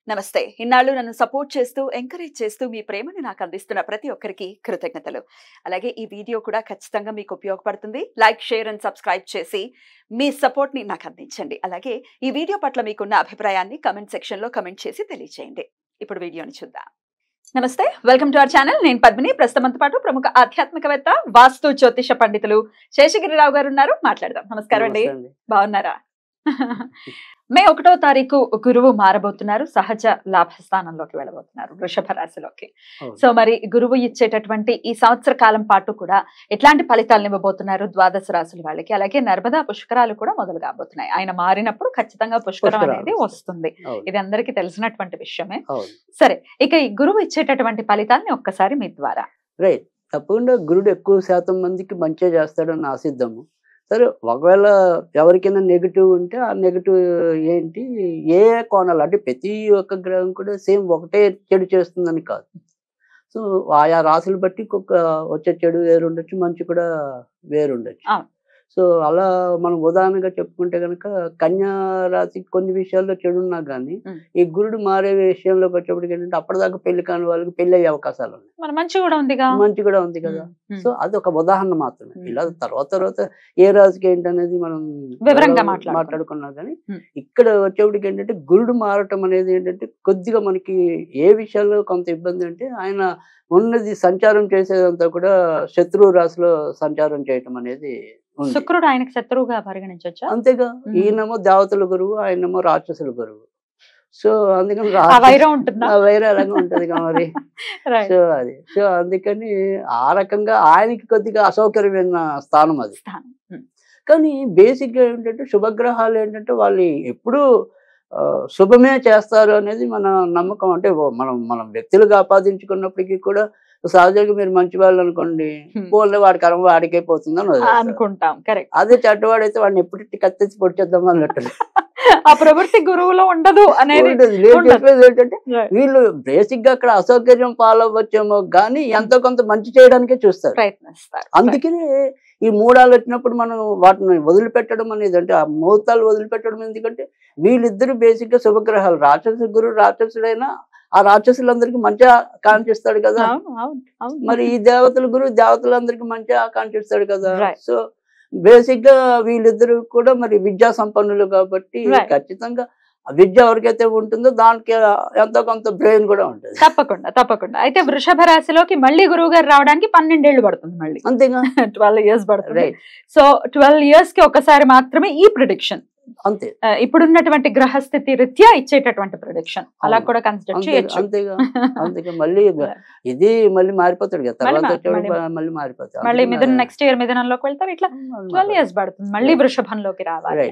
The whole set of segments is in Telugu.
నమస్తే. ఇన్నాళ్ళు నన్ను సపోర్ట్ చేస్తూ, ఎంకరేజ్ చేస్తూ మీ ప్రేమని నాకు అందిస్తున్న ప్రతి ఒక్కరికి కృతజ్ఞతలు. అలాగే ఈ వీడియో కూడా ఖచ్చితంగా మీకు ఉపయోగపడుతుంది. లైక్, షేర్ అండ్ సబ్స్క్రైబ్ చేసి మీ సపోర్ట్‌ని నాకు అందించండి. అలాగే ఈ వీడియో పట్ల మీకున్న అభిప్రాయాన్ని కామెంట్ సెక్షన్‌లో కామెంట్ చేసి తెలియజేయండి. ఇప్పుడు వీడియోని చూద్దాం. నమస్తే. Welcome to our channel. నేను పద్మిని. ప్రస్తుతం మనతో పాటు ప్రముఖ ఆధ్యాత్మికవేత్త, వాస్తు జ్యోతిష పండితులు శేషగిరిరావు గారు ఉన్నారు. మాట్లాడదాం. నమస్కారం అండి. బాగున్నారా? మే 1వ తారీఖు గురువు మారబోతున్నారు. సహజ లాభస్థానంలోకి వెళ్ళబోతున్నారు, వృషభ రాశిలోకి. సో మరి గురువు ఇచ్చేటటువంటి ఈ సంవత్సర కాలం పాటు కూడా ఎట్లాంటి ఫలితాలను ఇవ్వబోతున్నారు ద్వాదశ రాశుల వాళ్ళకి? అలాగే నర్మదా పుష్కరాలు కూడా మొదలు కాబోతున్నాయి. ఆయన మారినప్పుడు ఖచ్చితంగా పుష్కరం అనేది వస్తుంది. ఇది అందరికీ తెలిసినటువంటి విషయమే. సరే, ఇక ఈ గురువు ఇచ్చేటటువంటి ఫలితాన్ని ఒక్కసారి మీ ద్వారా. రైట్, తప్పకుండా గురుడు ఎక్కువ శాతం మందికి మంచిగా చేస్తాడని ఆశిద్దాము. సరే, ఒకవేళ ఎవరికైనా నెగిటివ్ ఉంటే ఆ నెగిటివ్ ఏంటి, ఏ కోణాలు అంటే ప్రతి ఒక్క గ్రహం కూడా సేమ్ ఒకటే చెడు చేస్తుందని కాదు. సో ఆయా రాశులు బట్టి వచ్చే చెడు వేరుండొచ్చు, మంచి కూడా వేరుండొచ్చు. సో అలా మనం ఉదాహరణగా చెప్పుకుంటే కనుక కన్యా రాశి కొన్ని విషయాల్లో చెడున్నా కానీ ఈ గురుడు మారే విషయంలోకి వచ్చేప్పటికి ఏంటంటే అప్పటిదాకా పెళ్లి కాని వాళ్ళకి పెళ్లి అయ్యే అవకాశాలు ఉన్నాయి. మంచి కూడా ఉంది కదా. సో అది ఒక ఉదాహరణ మాత్రమే. ఇలా తర్వాత ఏ రాశికి ఏంటనేది మనం వివరంగా మాట్లాడుకున్నా కానీ ఇక్కడ వచ్చేప్పటికి ఏంటంటే గురుడు మారటం అనేది ఏంటంటే కొద్దిగా మనకి ఏ విషయాల్లో కొంత ఇబ్బంది అంటే ఆయన ఉన్నది సంచారం చేసేదంతా కూడా శత్రువు రాశిలో సంచారం చేయటం అనేది. శుక్రుడు ఆయనకు శత్రువుగా పరిగణించొచ్చా? అంతేగా, ఈయనేమో దేవతల గురువు, ఆయనేమో రాక్షసుల గురువు. సో అందుకని వైరం ఎలాగా ఉంటది మరి. సో అందుకని ఆ రకంగా ఆయనకి కొద్దిగా అసౌకర్యమైన స్థానం అది. కానీ బేసిక్ గా ఏంటంటే శుభగ్రహాలు ఏంటంటే వాళ్ళు ఎప్పుడూ శుభమే చేస్తారు అనేది మన నమ్మకం. అంటే మనం వ్యక్తులుగా ఆపాదించుకున్నప్పటికీ కూడా సహజంగా మీరు మంచి వాళ్ళు అనుకోండి, పోలే వాడి కర్మ వాడికే పోతుందని అనుకుంటాం. కరెక్ట్. అదే చెడ్డవాడైతే వాడిని ఎప్పుడు కత్తెచ్చి పొడిచేద్దాం అన్నట్టు ఆ ప్రవృత్తి గురువులో ఉండదు అనేది. నేను చెప్పేది ఏంటంటే వీళ్ళు బేసిక్ గా అక్కడ అసౌకర్యం పాలవ్వచ్చేమో కానీ ఎంతో కొంత మంచి చేయడానికే చూస్తారు, ప్రయత్నిస్తారు. అందుకనే ఈ మూడాలు వచ్చినప్పుడు మనం వాటిని వదిలిపెట్టడం అనేది, అంటే ఆ ముహూర్తాలు వదిలిపెట్టడం ఎందుకంటే వీళ్ళిద్దరు బేసిక్ గా శుభగ్రహాలు. రాక్షసు గురువు రాక్షసుడైనా ఆ రాక్షసులందరికీ మంచిగా ఆకాంక్షిస్తాడు కదా, మరి ఈ దేవతల గురువు దేవతలందరికీ మంచిగా ఆకాంక్షిస్తాడు కదా. సో బేసిక్ గా వీళ్ళిద్దరు కూడా మరి విద్యా సంపన్నులు కాబట్టి ఖచ్చితంగా విద్య ఎవరికైతే ఉంటుందో దానికి ఎంతో కొంత బ్రెయిన్ కూడా ఉంటుంది. తప్పకుండా. అయితే వృషభ రాశిలోకి మళ్ళీ గురువు గారు రావడానికి 12 ఏళ్ళు పడుతుంది. మళ్ళీ అంతేగా 12 years పడుతుంది. సో 12 years కి ఒకసారి మాత్రమే ఈ ప్రిడిక్షన్. అంతే, ఇప్పుడున్నటువంటి గ్రహస్థితి రీత్యా ఇచ్చేటటువంటి ప్రొడిక్షన్ అలా కూడా కన్సిడర్ చేయొచ్చు. అంతేగా మళ్ళీ ఇది మళ్ళీ మారిపోతాడు కదా, తర్వాత మళ్ళీ మారిపోతాడు. మళ్ళీ నెక్స్ట్ ఇయర్ మిథునంలోకి వెళ్తారు. ఇట్లా 12 years పడుతుంది మళ్ళీ వృషభంలోకి రావాలి.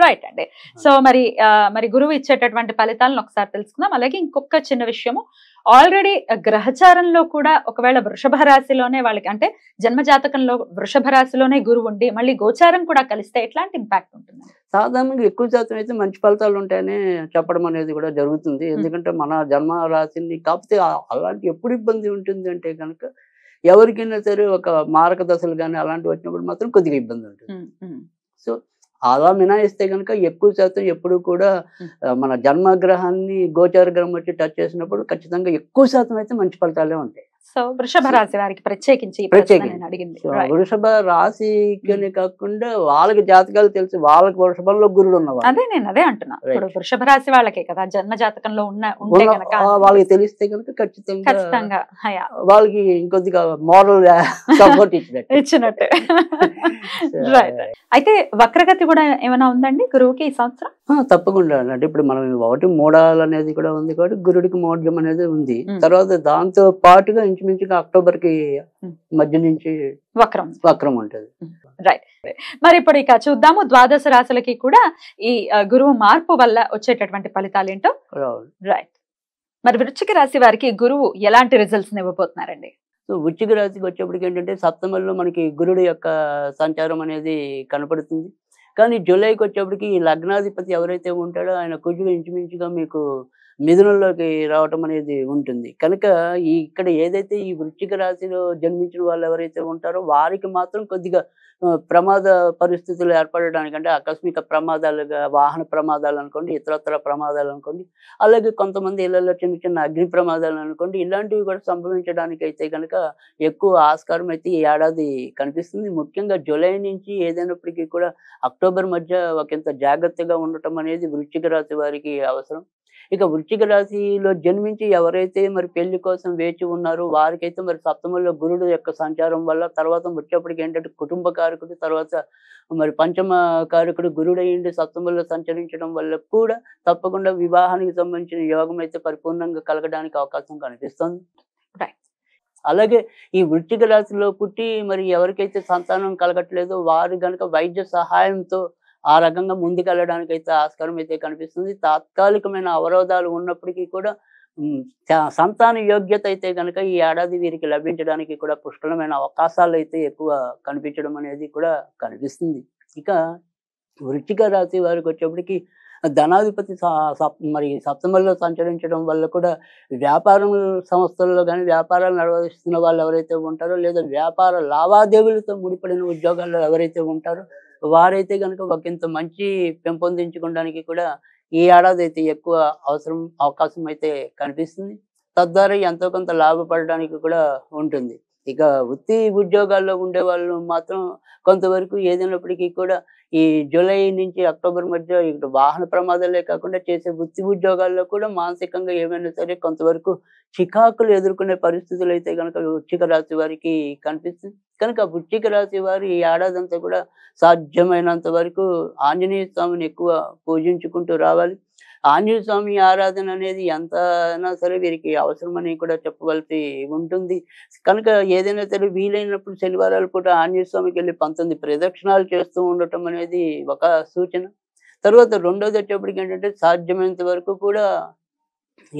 రైట్ అండి. సో మరి గురువు ఇచ్చేటటువంటి ఫలితాలను ఒకసారి తెలుసుకుందాం. అలాగే ఇంకొక చిన్న విషయము, ఆల్రెడీ గ్రహచారంలో కూడా ఒకవేళ వృషభ రాశిలోనే వాళ్ళకి అంటే జన్మజాతకంలో వృషభ రాశిలోనే గురువు ఉండి మళ్ళీ గోచారం కూడా కలిస్తే ఎట్లాంటి ఇంపాక్ట్ ఉంటుంది? సాధారణంగా ఎక్కువ శాతం అయితే మంచి ఫలితాలు ఉంటాయని చెప్పడం అనేది కూడా జరుగుతుంది. ఎందుకంటే మన జన్మ రాశిని కాకపోతే అలాంటి ఎప్పుడు ఇబ్బంది ఉంటుంది అంటే కనుక ఎవరికైనా సరే ఒక మారక దశలు కానీ అలాంటివి వచ్చినప్పుడు మాత్రం కొద్దిగా ఇబ్బంది ఉంటుంది. సో అలా మినాయిస్తే కనుక ఎక్కువ శాతం ఎప్పుడు కూడా మన జన్మగ్రహాన్ని గోచార గ్రహం వచ్చి టచ్ చేసినప్పుడు ఖచ్చితంగా ఎక్కువ శాతం అయితే మంచి ఫలితాలే ఉంటాయి. సో వృషభ రాశి వారికి ప్రత్యేకించి వృషభ రాశికి కాకుండా వాళ్ళకి జాతకాలు తెలిసి వాళ్ళకి వృషభంలో గురుడు ఉన్నవాళ్ళు. అదే అంటున్నా, వృషభ రాశి వాళ్ళకే కదా జన్మ జాతకంలో వాళ్ళకి తెలిస్తే కనుక ఖచ్చితంగా వాళ్ళకి ఇంకొద్దిగా మోరల్ సపోర్ట్ ఇచ్చినట్టు. అయితే వక్రగతి కూడా ఏమైనా ఉందండి గురువుకి ఈ సంవత్సరం? తప్పకుండా. అంటే ఇప్పుడు మనం ఒకటి మూడాలు అనేది కూడా ఉంది కాబట్టి గురుడికి మోడ్యం అనేది ఉంది. తర్వాత దాంతో పాటుగా ఇంచుమించుగా అక్టోబర్ కి మధ్య నుంచి వక్రం ఉంటుంది. రైట్. మరి ఇప్పుడు ఇక చూద్దాము ద్వాదశ రాశులకి కూడా ఈ గురువు మార్పు వల్ల వచ్చేటటువంటి ఫలితాలు ఏంటో. రైట్. మరి వృశ్చిక రాశి వారికి గురువు ఎలాంటి రిజల్ట్స్ ఇవ్వబోతున్నారండి? సో వృశ్చిక రాశికి వచ్చేప్పటికి ఏంటంటే సప్తమంలో మనకి గురుడు యొక్క సంచారం అనేది కనపడుతుంది. కానీ జూలైకి వచ్చేప్పటికి ఈ లగ్నాధిపతి ఎవరైతే ఉంటాడో ఆయన కుజుడు ఇంచుమించుగా మీకు మిథునంలోకి రావటం అనేది ఉంటుంది. కనుక ఇక్కడ ఏదైతే ఈ వృశ్చిక రాశిలో జన్మించిన వాళ్ళు ఎవరైతే ఉంటారో వారికి మాత్రం కొద్దిగా ప్రమాద పరిస్థితులు ఏర్పడడానికి అంటే ఆకస్మిక ప్రమాదాలుగా వాహన ప్రమాదాలు అనుకోండి, ఇతరత్ర ప్రమాదాలు అనుకోండి, అలాగే కొంతమంది ఇళ్లలో చిన్న చిన్న అగ్ని ప్రమాదాలు అనుకోండి, ఇలాంటివి కూడా సంభవించడానికి అయితే గనక ఎక్కువ ఆస్కారం అయితే ఈ ఏడాది కనిపిస్తుంది. ముఖ్యంగా జూలై నుంచి ఏదైనప్పటికీ కూడా అక్టోబర్ మధ్య ఒకంత జాగ్రత్తగా ఉండటం అనేది వృశ్చిక రాశి వారికి అవసరం. ఇక వృశ్చిక రాశిలో జన్మించి ఎవరైతే మరి పెళ్లి కోసం వేచి ఉన్నారో వారికైతే మరి సప్తమంలో గురుడు యొక్క సంచారం వల్ల తర్వాత వచ్చేప్పటికి ఏంటంటే కుటుంబ కారకుడు, తర్వాత మరి పంచమ కారకుడు గురుడు అయ్యుండి సప్తమంలో సంచరించడం వల్ల కూడా తప్పకుండా వివాహానికి సంబంధించిన యోగం అయితే పరిపూర్ణంగా కలగడానికి అవకాశం కనిపిస్తుంది. రైట్. అలాగే ఈ వృశ్చిక రాశిలో పుట్టి మరి ఎవరికైతే సంతానం కలగట్లేదో వారు గనక వైద్య సహాయంతో ఆ రకంగా ముందుకెళ్ళడానికైతే ఆస్కారం అయితే కనిపిస్తుంది. తాత్కాలికమైన అవరోధాలు ఉన్నప్పటికీ కూడా సంతాన యోగ్యత అయితే గనక ఈ ఏడాది వీరికి లభించడానికి కూడా పుష్కలమైన అవకాశాలైతే ఎక్కువ కనిపించడం అనేది కూడా కనిపిస్తుంది. ఇక వృశ్చిక రాశి వారికొచ్చేప్పటికి ధనాధిపతి మరి సప్తమంలో సంచరించడం వల్ల కూడా వ్యాపారం సంస్థల్లో గానీ, వ్యాపారాలు నిర్వహిస్తున్న వాళ్ళు ఎవరైతే ఉంటారో, లేదా వ్యాపార లావాదేవీలతో ముడిపడిన ఉద్యోగాల్లో ఎవరైతే ఉంటారో, వారైతే గనుక ఒకంత మంచి పెంపొందించుకోవడానికి కూడా ఈ ఏడాది అయితే ఎక్కువ అవకాశం అయితే కనిపిస్తుంది. తద్వారా ఎంతో కొంత లాభపడడానికి కూడా ఉంటుంది. ఇక వృత్తి ఉద్యోగాల్లో ఉండేవాళ్ళు మాత్రం కొంతవరకు ఏదైనప్పటికీ కూడా ఈ జూలై నుంచి అక్టోబర్ మధ్య ఇటు వాహన ప్రమాదాలే కాకుండా చేసే వృత్తి ఉద్యోగాల్లో కూడా మానసికంగా ఏమైనా సరే కొంతవరకు చికాకులు ఎదుర్కొనే పరిస్థితులు అయితే కనుక వృశ్చిక రాశి వారికి కనిపిస్తుంది. కనుక వృశ్చిక రాశి వారు ఈ ఏడాదంతా కూడా సాధ్యమైనంత వరకు ఆంజనేయ స్వామిని ఎక్కువ పూజించుకుంటూ రావాలి. ఆంజనేయ స్వామి ఆరాధన అనేది ఎంత అయినా సరే వీరికి అవసరమని కూడా చెప్పవలసి ఉంటుంది. కనుక ఏదైనా సరే వీలైనప్పుడు శనివారాలు పూట ఆంజనేయ స్వామికి వెళ్ళి 19 ప్రదక్షిణాలు చేస్తూ ఉండటం అనేది ఒక సూచన. తర్వాత రెండోది వచ్చేప్పటికి ఏంటంటే సాధ్యమైనంత వరకు కూడా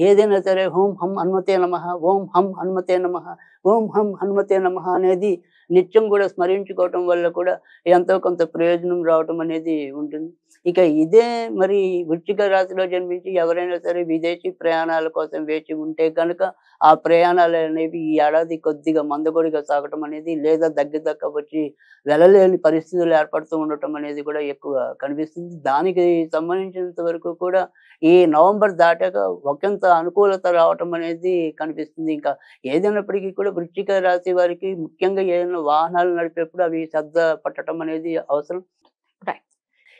ఏదైనా సరే ఓం హం హనుమతే నమః, ఓం హం హనుమతే నమః, ఓం హం హనుమతే నమః అనేది నిత్యం కూడా స్మరించుకోవటం వల్ల కూడా ఎంతో కొంత ప్రయోజనం రావటం అనేది ఉంటుంది. ఇక ఇదే మరి వృశ్చిక రాశిలో జన్మించి ఎవరైనా సరే విదేశీ ప్రయాణాల కోసం వేచి ఉంటే కనుక ఆ ప్రయాణాలు అనేవి ఈ ఏడాది కొద్దిగా మందకొడిగా సాగటం అనేది, లేదా దగ్గర వచ్చి వెళ్ళలేని పరిస్థితులు ఏర్పడుతూ ఉండటం అనేది కూడా ఎక్కువ కనిపిస్తుంది. దానికి సంబంధించినంత వరకు కూడా ఈ నవంబర్ దాటాక ఒకంత అనుకూలత రావటం అనేది కనిపిస్తుంది. ఇంకా ఏదైనప్పటికీ కూడా వృశ్చిక రాశి వారికి ముఖ్యంగా ఏదైనా వాహనాలు నడిపేప్పుడు అవి శ్రద్ధ పట్టడం అనేది అవసరం. రైట్.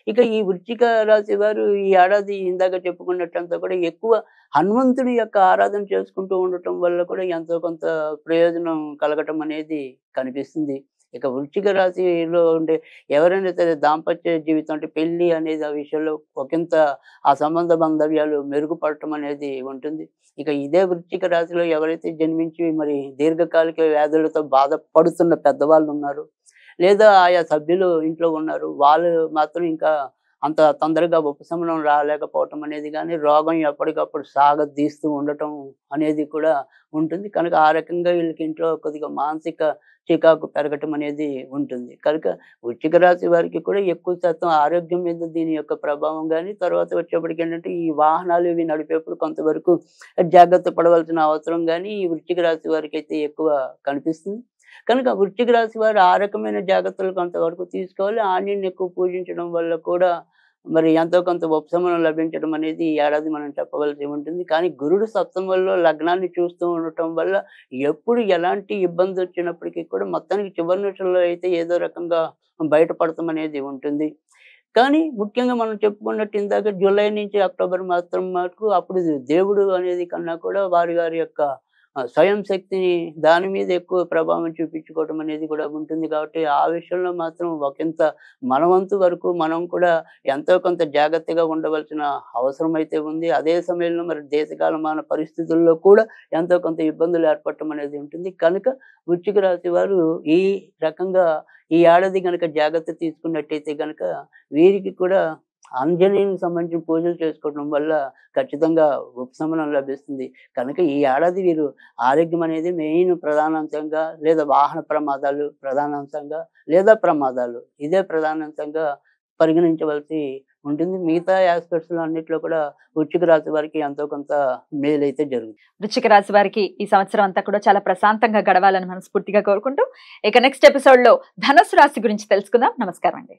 ఇక ఈ వృశ్చిక రాశి వారు ఈ ఏడాది ఇందాక చెప్పుకున్నట్టంతా కూడా ఎక్కువ హనుమంతుడి యొక్క ఆరాధన చేసుకుంటూ ఉండటం వల్ల కూడా ఎంతో కొంత ప్రయోజనం కలగటం అనేది కనిపిస్తుంది. ఇక వృశ్చిక రాశిలో ఉండే ఎవరైనా సరే దాంపత్య జీవితం అంటే పెళ్లి అనేది ఆ విషయంలో ఒకంత ఆ సంబంధ బాంధవ్యాలు మెరుగుపడటం అనేది ఉంటుంది. ఇక ఇదే వృశ్చిక రాశిలో ఎవరైతే జన్మించి మరి దీర్ఘకాలిక వ్యాధులతో బాధపడుతున్న పెద్దవాళ్ళు ఉన్నారు, లేదా ఆయా సభ్యులు ఇంట్లో ఉన్నారు, వాళ్ళు మాత్రం ఇంకా అంత తొందరగా ఉపశమనం రాలేకపోవటం అనేది కానీ, రోగం ఎప్పటికప్పుడు సాగదీస్తూ ఉండటం అనేది కూడా ఉంటుంది. కనుక ఆ రకంగా వీళ్ళకి ఇంట్లో కొద్దిగా మానసిక చికాకు పెరగటం అనేది ఉంటుంది. కనుక వృశ్చిక రాశి వారికి కూడా ఎక్కువ శాతం ఆరోగ్యం మీద దీని యొక్క ప్రభావం కానీ, తర్వాత వచ్చేప్పటికి ఏంటంటే ఈ వాహనాలు ఇవి నడిపేప్పుడు కొంతవరకు జాగ్రత్త పడవలసిన అవసరం కానీ ఈ వృశ్చిక రాశి వారికి అయితే ఎక్కువ కనిపిస్తుంది. కనుక వృశ్చిక రాశి వారు ఆ రకమైన జాగ్రత్తలు కొంతవరకు తీసుకోవాలి. ఆంజనేయుని ఎక్కువ పూజించడం వల్ల కూడా మరి ఎంతో కొంత ఉపశమనం లభించడం అనేది ఈ ఏడాది మనం చెప్పవలసి ఉంటుంది. కానీ గురుడు సప్తమంలో లగ్నాన్ని చూస్తూ ఉండటం వల్ల ఎప్పుడు ఎలాంటి ఇబ్బంది వచ్చినప్పటికీ కూడా మొత్తానికి చివరి నిమిషంలో అయితే ఏదో రకంగా బయటపడటం అనేది ఉంటుంది. కానీ ముఖ్యంగా మనం చెప్పుకున్నట్టు ఇందాక జూలై నుంచి అక్టోబర్ మాత్రం మటుకు అప్పుడు దేవుడు అనేది కన్నా కూడా వారి వారి యొక్క స్వయం శక్తిని దాని మీద ఎక్కువ ప్రభావం చూపించుకోవటం అనేది కూడా ఉంటుంది. కాబట్టి ఆ విషయంలో మాత్రం ఒకంత మన వంతు వరకు మనం కూడా ఎంతో కొంత జాగ్రత్తగా ఉండవలసిన అవసరం అయితే ఉంది. అదే సమయంలో మరి దేశకాలమాన పరిస్థితుల్లో కూడా ఎంతో కొంత ఇబ్బందులు ఏర్పడటం అనేది ఉంటుంది. కనుక వృశ్చిక రాశి వారు ఈ రకంగా ఈ ఏడాది గనక జాగ్రత్త తీసుకున్నట్టయితే గనక వీరికి కూడా ఆంజనేయునికి సంబంధించిన పూజలు చేసుకోవడం వల్ల ఖచ్చితంగా ఉపశమనం లభిస్తుంది. కనుక ఈ ఏడాది వీరు ఆరోగ్యం అనేది మెయిన్ ప్రధానాంశంగా, లేదా వాహన ప్రమాదాలు ప్రధానాంశంగా, లేదా ప్రమాదాలు ఇదే ప్రధానాంశంగా పరిగణించవలసి ఉంటుంది. మిగతా ఆస్పెక్ట్స్ లో అన్నిట్లో కూడా వృశ్చిక రాశి వారికి ఎంతో కొంత మేలైతే జరుగుతుంది. వృశ్చిక రాశి వారికి ఈ సంవత్సరం అంతా కూడా చాలా ప్రశాంతంగా గడవాలని మనస్ఫూర్తిగా కోరుకుంటూ ఇక నెక్స్ట్ ఎపిసోడ్ లో ధనుసు రాశి గురించి తెలుసుకుందాం. నమస్కారం అండి.